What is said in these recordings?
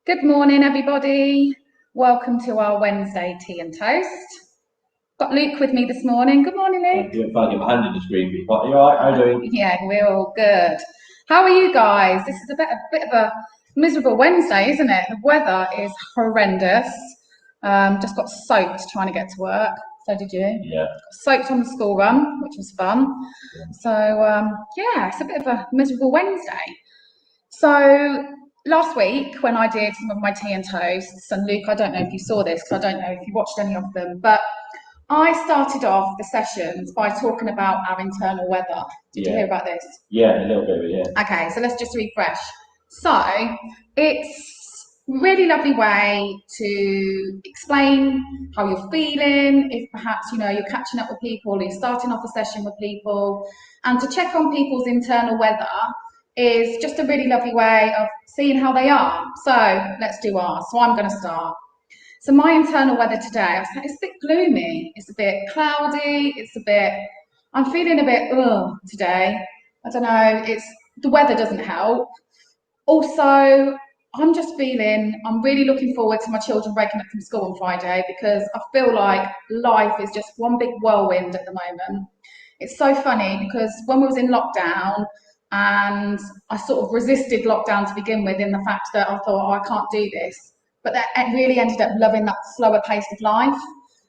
Good morning, everybody. Welcome to our Wednesday tea and toast. Got Luke with me this morning. Good morning, Luke. You're finding my hand in the screen, but you're all right. How are you doing? Yeah, we're all good. How are you guys? This is a bit of a miserable Wednesday, isn't it? The weather is horrendous. Just got soaked trying to get to work. So did you? Yeah. Soaked on the school run, which was fun. Yeah. So yeah, it's a bit of a miserable Wednesday. So last week when I did some of my tea and toasts, and Luke, I don't know if you saw this because I don't know if you watched any of them, but I started off the sessions by talking about our internal weather. Did you hear about this? Yeah, a little bit of it, yeah. Okay, so let's just refresh. So it's a really lovely way to explain how you're feeling, if perhaps you're catching up with people, or you're starting off a session with people, and to check on people's internal weather is just a really lovely way of seeing how they are. So let's do ours. So I'm going to start. So my internal weather today, it's a bit gloomy, it's a bit cloudy, I'm feeling a bit today. I don't know, the weather doesn't help. Also, I'm really looking forward to my children breaking up from school on Friday because I feel like life is just one big whirlwind at the moment. It's so funny because when we was in lockdown, and I sort of resisted lockdown to begin with in the fact that I thought, I can't do this. But that really ended up loving that slower pace of life.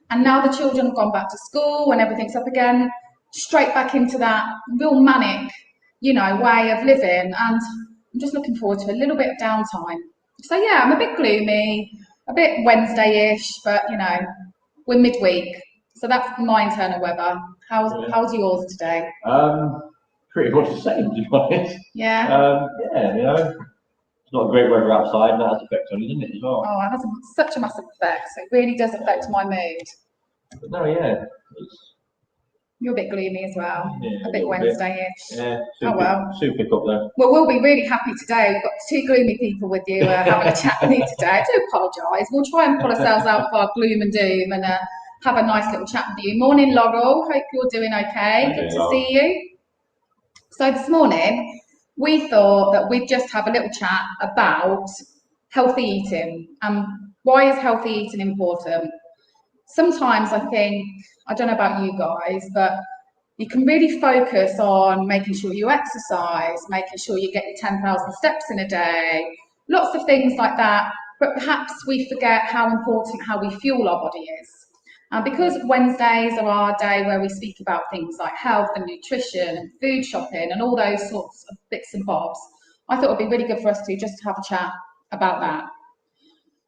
And now the children have gone back to school and everything's up again, straight back into that real manic, way of living. And I'm just looking forward to a little bit of downtime. So yeah, I'm a bit gloomy, a bit Wednesday-ish, but we're midweek. So that's my internal weather. How's yours today? Pretty much the same, to be honest. Yeah. It's not great weather outside, and that has effect on you, doesn't it, as well? Oh, it has such a massive effect. So it really does affect my mood. But no, yeah. You're a bit gloomy as well. Yeah, a bit Wednesday-ish. Yeah. Soon pick up there. Well, we'll be really happy today. We've got two gloomy people with you having a chat with me today. I do apologise. We'll try and pull ourselves out of our gloom and doom and have a nice little chat with you. Morning, Laurel. Hope you're doing okay. Good to see you. So this morning, we thought that we'd just have a little chat about healthy eating. Why is healthy eating important? Sometimes I think, I don't know about you guys, but you can really focus on making sure you exercise, making sure you get your 10,000 steps in a day, lots of things like that. But perhaps we forget how important how we fuel our body is. Because Wednesdays are our day where we speak about things like health and nutrition and food shopping and all those sorts of bits and bobs, I thought it would be really good for us to just have a chat about that.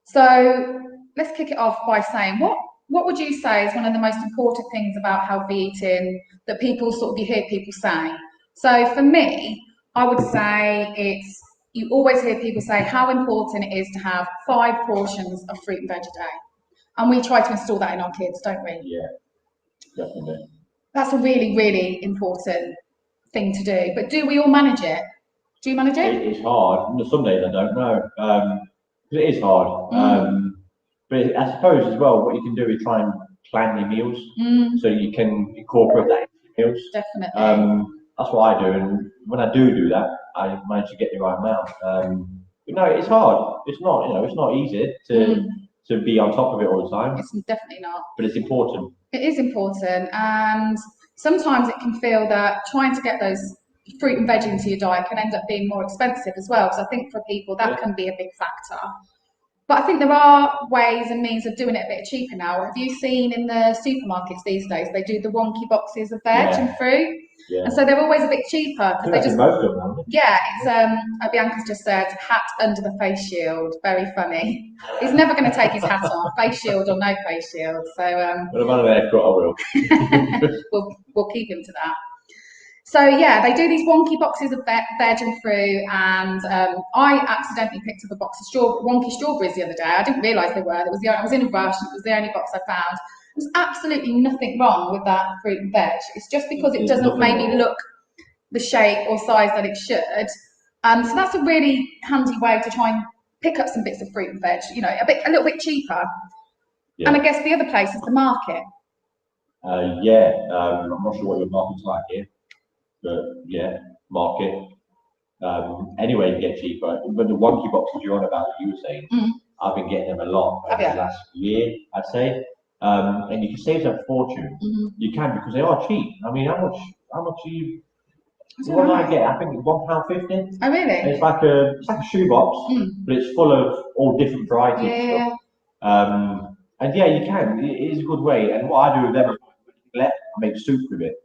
So let's kick it off by saying, what would you say is one of the most important things about healthy eating that you hear people say? So for me, I would say you always hear people say how important it is to have 5 portions of fruit and veg a day. And we try to install that in our kids, don't we? Yeah, definitely. That's a really, really important thing to do. But do we all manage it? Do you manage it? It's hard. Some days I don't know. It is hard. But I suppose as well, what you can do is try and plan your meals so you can incorporate that into your meals. Definitely. That's what I do, and when I do that, I manage to get the right amount. But no, it's hard. It's not easy to be on top of it all the time. It's definitely not. But it's important. It is important, and sometimes it can feel that trying to get those fruit and veg into your diet can end up being more expensive as well. So I think for people that can be a big factor. But I think there are ways and means of doing it a bit cheaper now. Have you seen in the supermarkets these days, they do the wonky boxes of veg and fruit? Yeah. And so they're always a bit cheaper. Because they just, most of them. Yeah, it's, Bianca's just said, hat under the face shield. Very funny. He's never going to take his hat off, face shield or no face shield. So, when I'm on an haircut, I will. we'll keep him to that. So yeah, they do these wonky boxes of veg and fruit, and I accidentally picked up a box of wonky strawberries the other day. I didn't realise they were. I was in a rush, and it was the only box I found. There's absolutely nothing wrong with that fruit and veg. It's just because it doesn't maybe look the shape or size that it should. So that's a really handy way to try and pick up some bits of fruit and veg, a little bit cheaper. Yeah. And I guess the other place is the market. I'm not sure what your market's like here. But yeah, market. Anyway, you get cheaper. But the wonky boxes you're on about, that you were saying, I've been getting them a lot over the last year, I'd say. And you can save a fortune. You can, because they are cheap. I mean, how much are you? What did I get? I think it's £1.50. Oh, really? And it's like a shoebox, but it's full of all different varieties and stuff. And yeah, you can. It is a good way. And what I do with them, I make soup with it.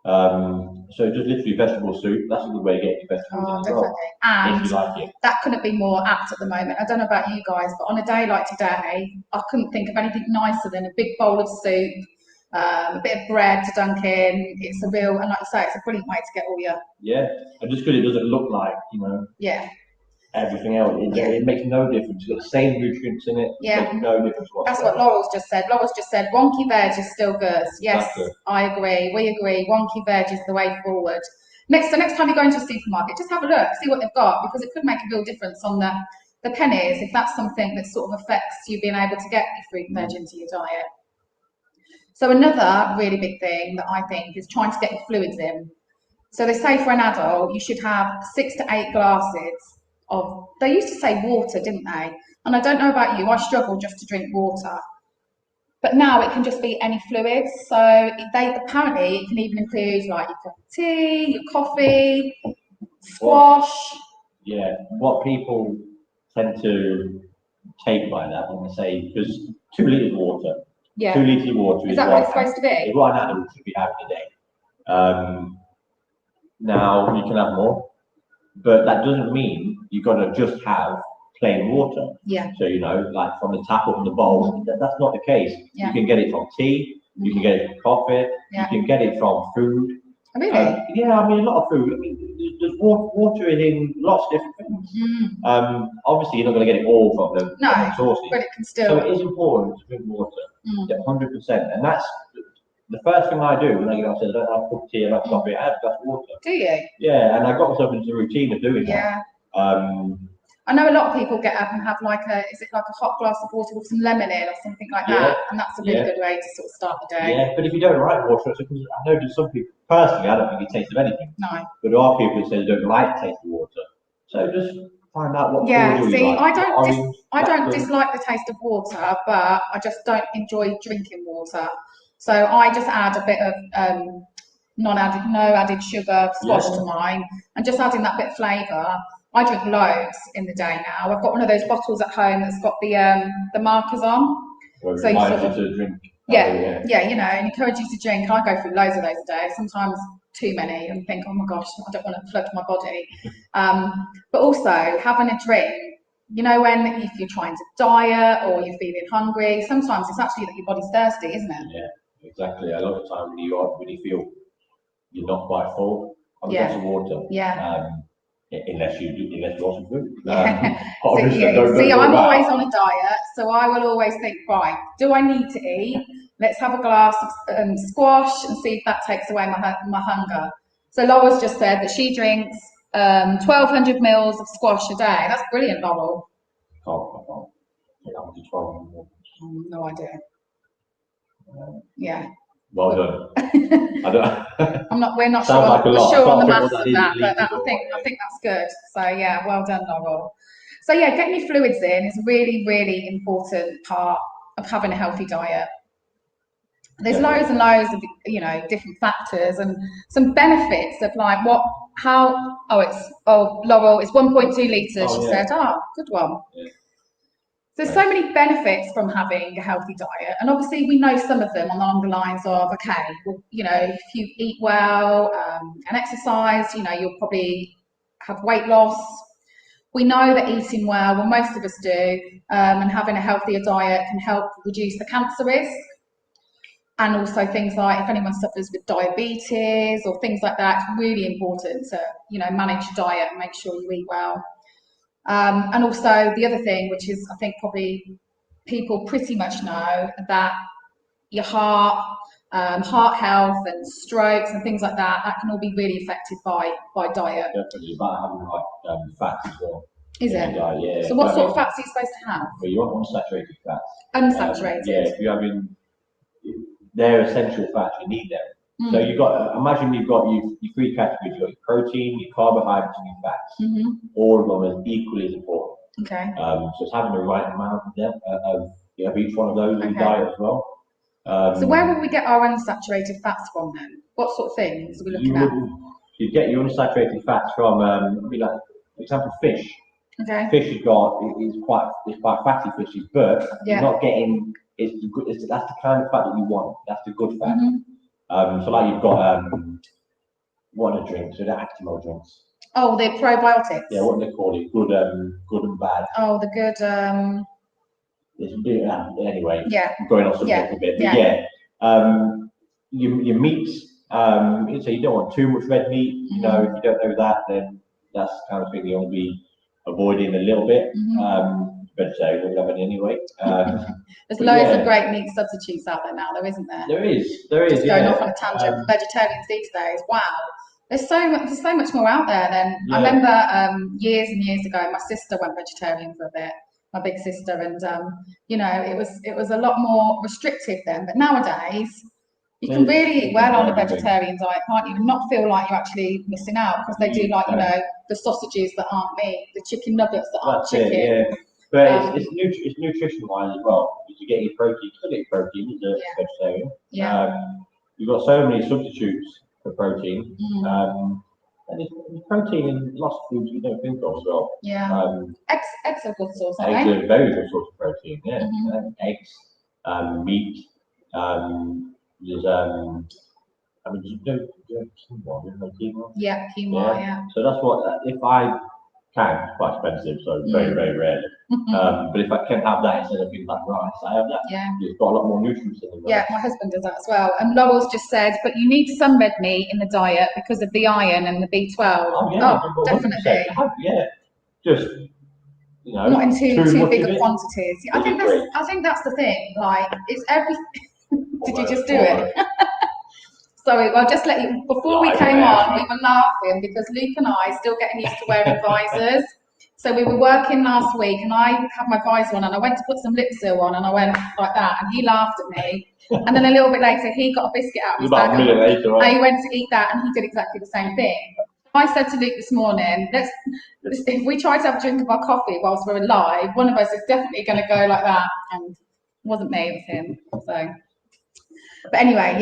So just literally vegetable soup. That's a good way to get your vegetables in as well. And if you like it. That couldn't be more apt at the moment. I don't know about you guys, but on a day like today, I couldn't think of anything nicer than a big bowl of soup, a bit of bread to dunk in. It's a real, and like you say, it's a brilliant way to get all your... Yeah, and just because it doesn't look like, everything else, it makes no difference. It's got the same nutrients in it. Yeah. It makes no difference whatsoever. That's what Laurel's just said. Laurel's just said, wonky veg is still good. Yes, Exactly. I agree. We agree. Wonky veg is the way forward. Next time you go into a supermarket, just have a look, see what they've got, because it could make a real difference on the pennies if that's something that sort of affects you being able to get your fruit and veg into your diet. So another really big thing that I think is trying to get your fluids in. So they say for an adult, you should have 6 to 8 glasses of, they used to say water, didn't they? And I don't know about you, I struggle just to drink water. But now it can just be any fluids. So apparently it can even include like your cup of tea, your coffee, squash. Yeah, what people tend to take by that when they say, because 2 litres of water. Yeah. 2 litres of water is that what it's supposed to be? Is what an adult should be having a day. Now you can have more, but that doesn't mean you've got to just have plain water. Yeah. So like from the tap or from the bowl, that's not the case. Yeah. You can get it from tea, you can get it from coffee, you can get it from food. Oh, really? Yeah, I mean a lot of food. I mean, there's water in lots of different things. Obviously, you're not going to get it all from the sources. But it can still. So it is important to drink water. 100%, and that's the first thing I do when I get upstairs. I don't have a cup of tea, I don't have coffee, I have a glass of water. Do you? Yeah, and I got myself into a routine of doing that. I know a lot of people get up and have like a hot glass of water with some lemon in or something like that, and that's a really good way to sort of start the day. Yeah, but if you don't like water, because I know there's some people, personally, I don't think it tastes of anything. No. But there are people who say they don't like the taste of water. So just find out what you see, like. I don't dislike the taste of water, but I just don't enjoy drinking water. So I just add a bit of no added sugar, squash to mine, and just adding that bit of flavour. I drink loads in the day now. I've got one of those bottles at home that's got the markers on. Well, so you sort of to drink. And encourage you to drink. I go through loads of those a day, sometimes too many, and think, oh my gosh, I don't want to flood my body. But also having a drink, when if you're trying to diet or you're feeling hungry, sometimes it's actually that your body's thirsty, isn't it? Yeah, exactly. A lot of the time when you feel you're not quite full, have a glass of water. Yeah. Unless you want some food. See, I'm always on a diet, so I will always think, right, do I need to eat? Let's have a glass of squash and see if that takes away my hunger. So Laura's just said that she drinks 1,200 mils of squash a day. That's brilliant, Laurel. I can't. Yeah, I'm just 1,200 mils. No idea. Yeah. Well done. We're not sure, like sure on the maths of that, but I think that's good. So yeah, well done, Laurel. So yeah, getting your fluids in is a really, really important part of having a healthy diet. There's loads and loads of different factors and some benefits of like Laurel, it's 1.2 litres. She said, good one. Yeah. There's so many benefits from having a healthy diet, and obviously we know some of them along the lines of, if you eat well and exercise, you'll probably have weight loss. We know that eating well most of us do, and having a healthier diet can help reduce the cancer risk. And also things like if anyone suffers with diabetes or things like that, it's really important to, manage your diet and make sure you eat well. And also the other thing, which is I think probably people pretty much know, that your heart health and strokes and things like that can all be really affected by diet. Definitely, about having like fats as well. Is it? Diet, yeah. So what sort of fats are you supposed to have? Well, you want unsaturated fats. Unsaturated. If you're having, they're essential fats, you need them. So you've got, imagine you've got your three categories. You've got your protein, your carbohydrates, and your fats. All of them are equally as important. Okay. So it's having the right amount of them, of each one of those in your diet as well. So where will we get our unsaturated fats from then? What sort of things are we looking at? You get your unsaturated fats from, like, for example, fish. Okay. Fish is quite fatty fishes, but you're not getting that's the kind of fat that you want. That's the good fat. So like you've got what are the drinks? So the Actimel drinks. Oh, the probiotics. Yeah, what do they call it? Good and bad. Oh, the good. Anyway. Yeah. I'm going off subject a bit, but your meats. So you don't want too much red meat. You know, if you don't know that, then that's the kind of thing you'll be avoiding a little bit. Vegetarian wouldn't have it anyway. There's loads of great meat substitutes out there now, though, isn't there? There is. Just going off on a tangent for vegetarians these days. Wow, there's so much more out there than I remember. Years and years ago, my sister went vegetarian for a bit. My big sister, and you know, it was a lot more restrictive then. But nowadays, you can really eat well on a vegetarian diet, can't you? And not feel like you're actually missing out, because they do, like, you know, the sausages that aren't meat, the chicken nuggets that aren't chicken. But it's nutrition wise as well. You get your protein, you still get your protein as a vegetarian. You've got so many substitutes for protein. And there's protein in lots of foods you don't think of as well. Eggs are good source, aren't they? Eggs are a very good source of protein, eggs, meat, there's I mean, you don't quinoa, you know quinoa? Yeah, quinoa, So that's what, if I can, it's quite expensive, so very, very rarely. But if I can have that instead of things like rice, I have that. It's got a lot more nutrients in it. My husband does that as well. And Laurel's just said, but you need some red meat in the diet because of the iron and the B12. Oh, definitely. Just, you know, not in too big of quantities. I think that's the thing. Like, it's everything. Did you just do it? Sorry, well, just let you, before we came on, we were laughing because Luke and I are still getting used to wearing visors. So we were working last week and I had my visor on and I went to put some lip seal on and I went like that and he laughed at me. And then a little bit later, he got a biscuit out of his bag and he went to eat that and he did exactly the same thing. I said to Luke this morning, if we try to have a drink of our coffee whilst we're live, one of us is definitely going to go like that. And it wasn't me, it was him. So. But anyway,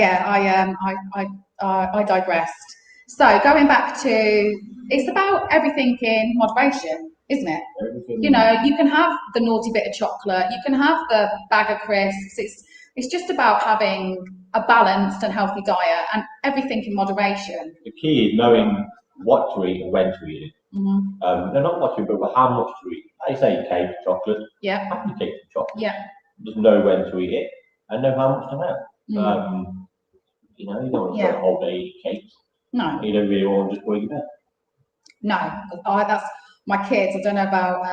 I digressed. So going back to, it's about everything in moderation, isn't it? You know, you can have the naughty bit of chocolate, you can have the bag of crisps. It's just about having a balanced and healthy diet and everything in moderation. The key is knowing what to eat and when to eat it. No, not what to eat, but how much to eat. Like you say, cake, chocolate. Have your cake and chocolate. Just know when to eat it and know how much to have. You know, you don't want to spend a whole day eating cakes. No. You don't really want to just go to bed. No, that's my kids. I don't know about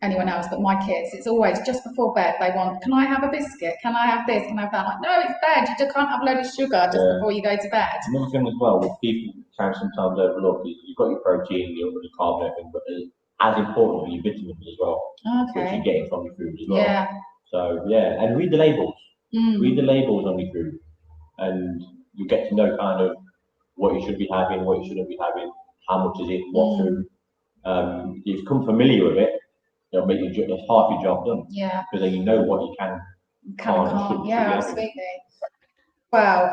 anyone else, but my kids, it's always just before bed. They want, can I have a biscuit? Can I have this? Can I have that? I'm like, no, it's bed. You just can't have a load of sugar just before you go to bed. Another thing as well, with people can sometimes overlook is you've got your protein, your carb, and everything, but as important are your vitamins as well. Which you're getting from your food as well. So and read the labels. Read the labels on your food, and you get to know kind of what you should be having, what you shouldn't be having, how much is it, what food. If you become familiar with it, it'll make you that's half your job done. Because then you know what you can't. Absolutely. Well,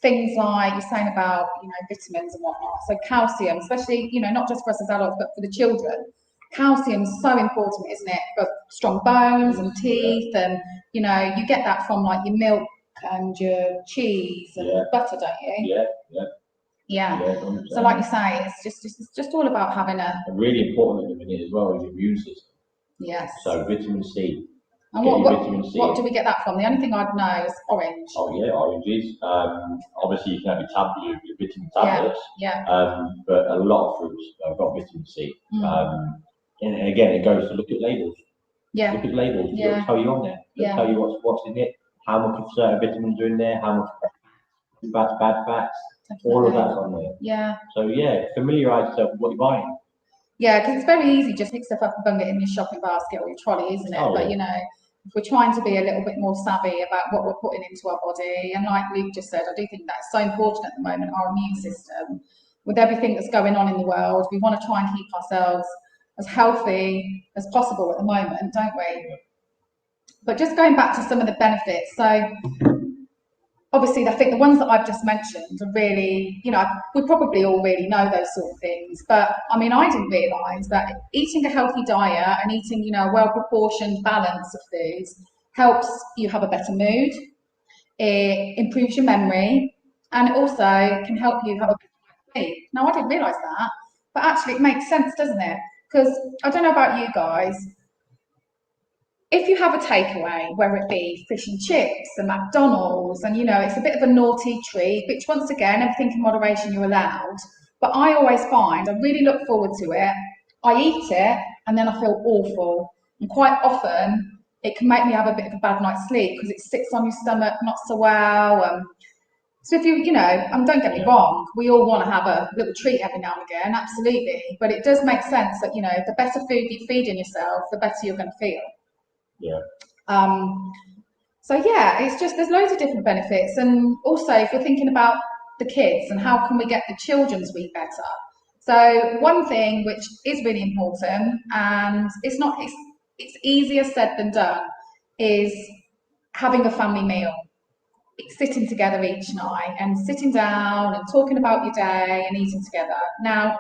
things like you're saying about, you know, vitamins and whatnot. So calcium, especially, you know, not just for us as adults, but for the children. Calcium is so important, isn't it? For strong bones and teeth, and you know, you get that from like your milk and your cheese and butter, don't you? So like you say, it's just all about having and really important at the minute as well is your immune system. So vitamin C. And what do we get that from? The only thing I'd know is orange. Oranges. Obviously you can have your vitamin tablets. But a lot of fruits have got vitamin C. And again, it goes to look at labels. Look at labels. It'll tell you on there. It'll tell you what's in it, how much of certain vitamins are in there, how much bad fats. All of that's on there. So familiarise yourself with what you're buying. Because it's very easy just pick stuff up and bung it in your shopping basket or your trolley, isn't it? You know, if we're trying to be a little bit more savvy about what we're putting into our body, and like Luke just said, I do think that's so important at the moment, our immune system, with everything that's going on in the world, we want to try and keep ourselves as healthy as possible at the moment, don't we? But just going back to some of the benefits, so obviously I think the ones that I've just mentioned are really, you know, we probably all really know those sort of things, but I mean, I didn't realise that eating a healthy diet and eating, you know, a well-proportioned balance of foods helps you have a better mood, it improves your memory, and it also can help you have a better sleep. Now, I didn't realise that, but actually it makes sense, doesn't it? Because I don't know about you guys, if you have a takeaway, whether it be fish and chips and McDonald's, and you know, it's a bit of a naughty treat, which once again, everything in moderation you're allowed, but I always find, I really look forward to it, I eat it, and then I feel awful. And quite often, it can make me have a bit of a bad night's sleep because it sits on your stomach not so well. So if you know, and don't get me wrong, we all want to have a little treat every now and again, absolutely. But it does make sense that, you know, the better food you feed in yourself, the better you're going to feel. Yeah. So yeah, it's just, there's loads of different benefits. And also if we're thinking about the kids and how can we get the children to eat better. So one thing which is really important, and it's easier said than done, is having a family meal. It's sitting together each night and sitting down and talking about your day and eating together. Now,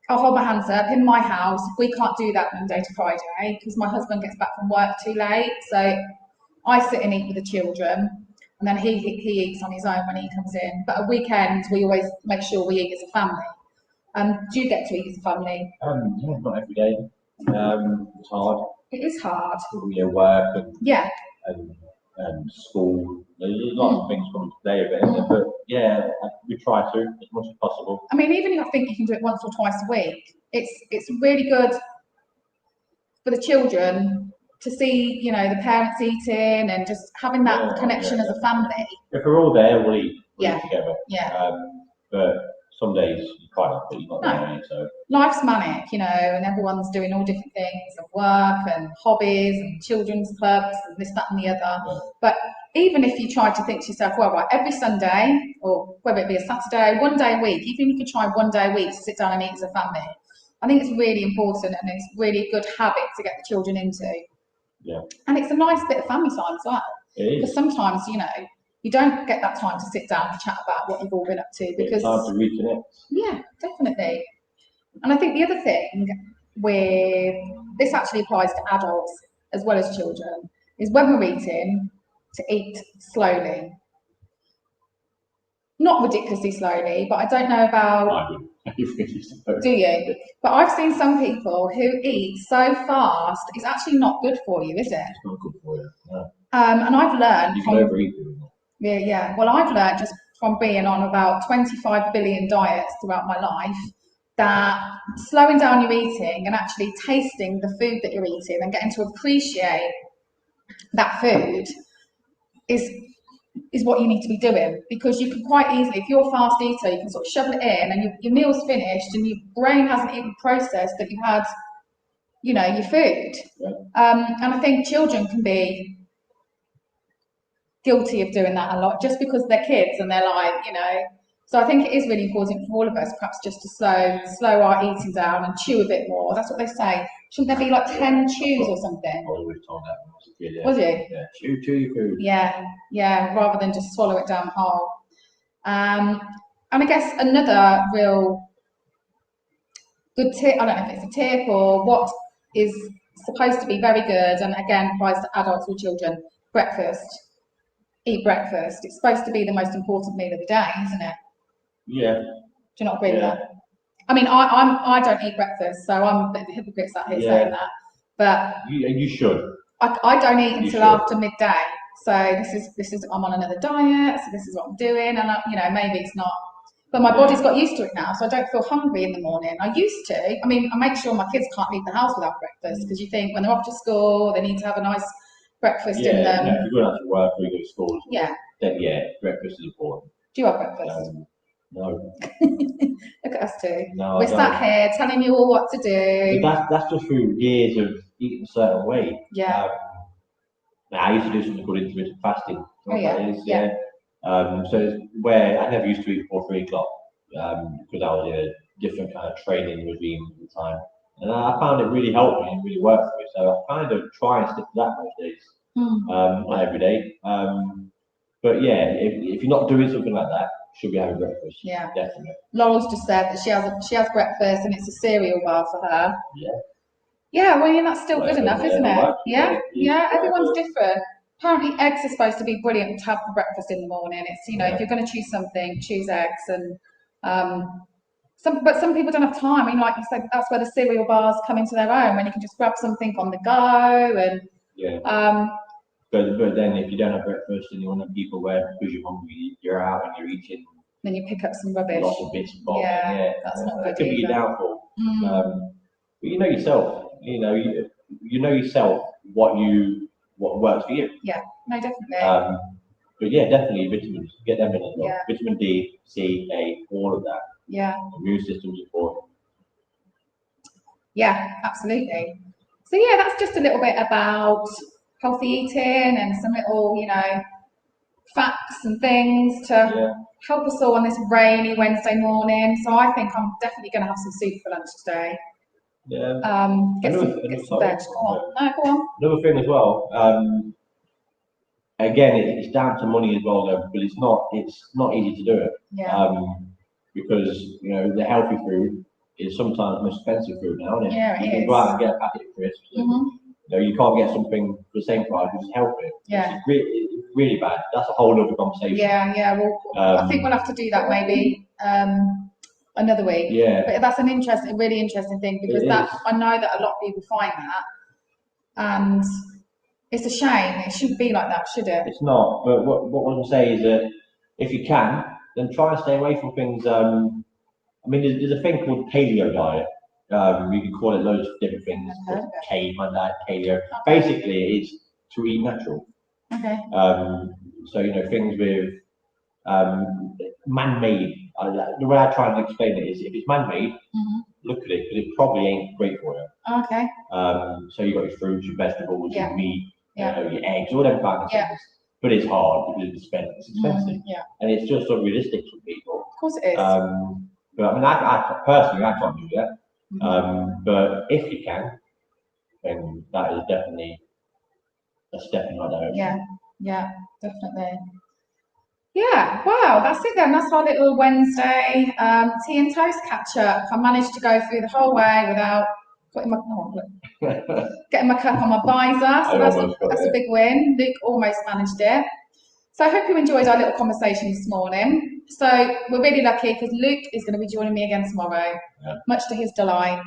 I'll hold my hands up, in my house, we can't do that Monday to Friday because my husband gets back from work too late. So I sit and eat with the children, and then he eats on his own when he comes in. But at weekends, we always make sure we eat as a family. Do you get to eat as a family? Yeah, not every day. It's hard. It is hard. Yeah, work and yeah, and school. There's a lot of things coming today of it, but yeah, we try to as much as possible. I mean, even if I think you can do it once or twice a week, it's really good for the children to see, you know, the parents eating and just having that connection as a family. If we're all there, we'll eat together. Yeah. But some days you can't have it, you're not there, so. Life's manic, you know, and everyone's doing all different things of work and hobbies and children's clubs and this, that and the other. Yeah. But even if you try to think to yourself, well, right, every Sunday, or whether it be a Saturday, one day a week, even if you could try one day a week to sit down and eat as a family, I think it's really important and it's really a good habit to get the children into. Yeah. And it's a nice bit of family time as well. It is. Because sometimes, you know, you don't get that time to sit down and chat about what you've all been up to. Because it's time to reconnect. Yeah, definitely. And I think the other thing with this actually applies to adults as well as children is when we're eating, to eat slowly. Not ridiculously slowly, but I don't know about. Do you? But I've seen some people who eat so fast, it's actually not good for you, is it? It's not good for you. No. And I've learned. You can overeat it. Yeah. Well, I've learned just from being on about 25 billion diets throughout my life that slowing down your eating and actually tasting the food that you're eating and getting to appreciate that food is what you need to be doing, because you can quite easily, if you're a fast eater, you can sort of shovel it in and your meal's finished and your brain hasn't even processed that you've had, you know, your food. Yeah. And I think children can be guilty of doing that a lot just because they're kids and they're like, you know. So I think it is really important for all of us perhaps just to slow our eating down and chew a bit more. That's what they say. Shouldn't there be like 10 chews or something? I was told that when I was a kid, yeah. Was you? Yeah, chew your food. Yeah, rather than just swallow it down whole. And I guess another real good tip, I don't know if it's a tip or what is supposed to be very good, and again applies to adults or children, breakfast. Eat breakfast. It's supposed to be the most important meal of the day, isn't it? Yeah. Do you not agree with that? I mean, I don't eat breakfast, so I'm a bit of a hypocrite sat here saying that. But you should. I don't eat until after midday. So this is I'm on another diet, so this is what I'm doing, and you know, maybe it's not. But my body's got used to it now, so I don't feel hungry in the morning. I used to. I mean, I make sure my kids can't leave the house without breakfast, because you think when they're off to school, they need to have a nice breakfast in them. Yeah, if you're going out to work or you go to school, then breakfast is important. Do you have breakfast? No. Look at us two. No, we're sat here telling you all what to do. But that's just through years of eating a certain way. Yeah. I used to do something called intermittent fasting. Oh, yeah. So it's where I never used to eat before 3 o'clock because I was in a different kind of training regime at the time. And I found it really helped me and really worked for me. So I kind of try and stick to that most days, not every day. But yeah, if you're not doing something like that, you should be having breakfast. Yeah, definitely. Laurel's just said that she has breakfast and it's a cereal bar for her. Yeah. Yeah, well, yeah, that's still good enough, isn't it? Yeah, everyone's different. Apparently, eggs are supposed to be brilliant to have for breakfast in the morning. It's if you're going to choose something, choose eggs. And but some people don't have time. I mean, like you said, that's where the cereal bars come into their own, when you can just grab something on the go. And but then if you don't have breakfast and you're one of the people where because you're hungry, you're out and you're eating. Then you pick up some rubbish. Lots of bits and bobs. Yeah, that's not good. It could be your downfall. But you know yourself. You know yourself what works for you. Yeah, no, definitely. But yeah, definitely vitamins. Get them in as well. Vitamin D, C, A, all of that. Yeah. Immune system's important. Yeah, absolutely. So yeah, that's just a little bit about healthy eating and some little, facts and things to help us all on this rainy Wednesday morning. So I think I'm definitely going to have some soup for lunch today. Yeah. Get some veg. Go on. Another thing as well. Again, it's down to money as well, though, but it's not easy to do it. Yeah. Because the healthy food is sometimes the most expensive food now, isn't it? Yeah, it is. You can go out and get a packet of crisps. You can't get something for the same price, which is healthy. Yeah. It's really bad. That's a whole other conversation. Yeah. Well, I think we'll have to do that maybe another week. Yeah. But that's a really interesting thing, because I know that a lot of people find that, and it's a shame. It shouldn't be like that, should it? It's not. But what I want to say is that if you can, then try and stay away from things. I mean, there's a thing called Paleo Diet. You can call it loads of different things. Caveman diet, paleo. Basically, it's to eat natural. Okay. So things with man-made. The way I try and explain it is, if it's man-made, look at it, because it probably ain't great for you. Okay. So you've got your fruits, your vegetables, your meat, your eggs, all them kind of things. But it's hard because it's expensive. And it's just unrealistic for people. Of course it is. But I mean, I personally, I can't do that. But if you can, then that is definitely a step in the right direction. Yeah, definitely. Yeah, wow, that's it then. That's our little Wednesday tea and toast catch up. I managed to go through the whole way without getting my cup on my visor, so that's a big win. Luke almost managed it. So I hope you enjoyed our little conversation this morning. So we're really lucky because Luke is going to be joining me again tomorrow, much to his delight.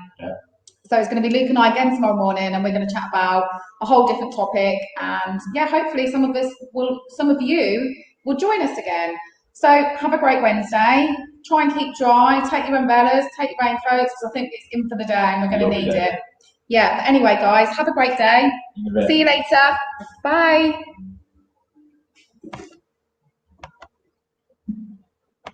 So it's going to be Luke and I again tomorrow morning, and we're going to chat about a whole different topic. And hopefully some of you will join us again. So have a great Wednesday. Try and keep dry. Take your umbrellas, take your raincoats, because I think it's in for the day and we're going to need it. Yeah, but anyway, guys, have a great day. See you later. Bye.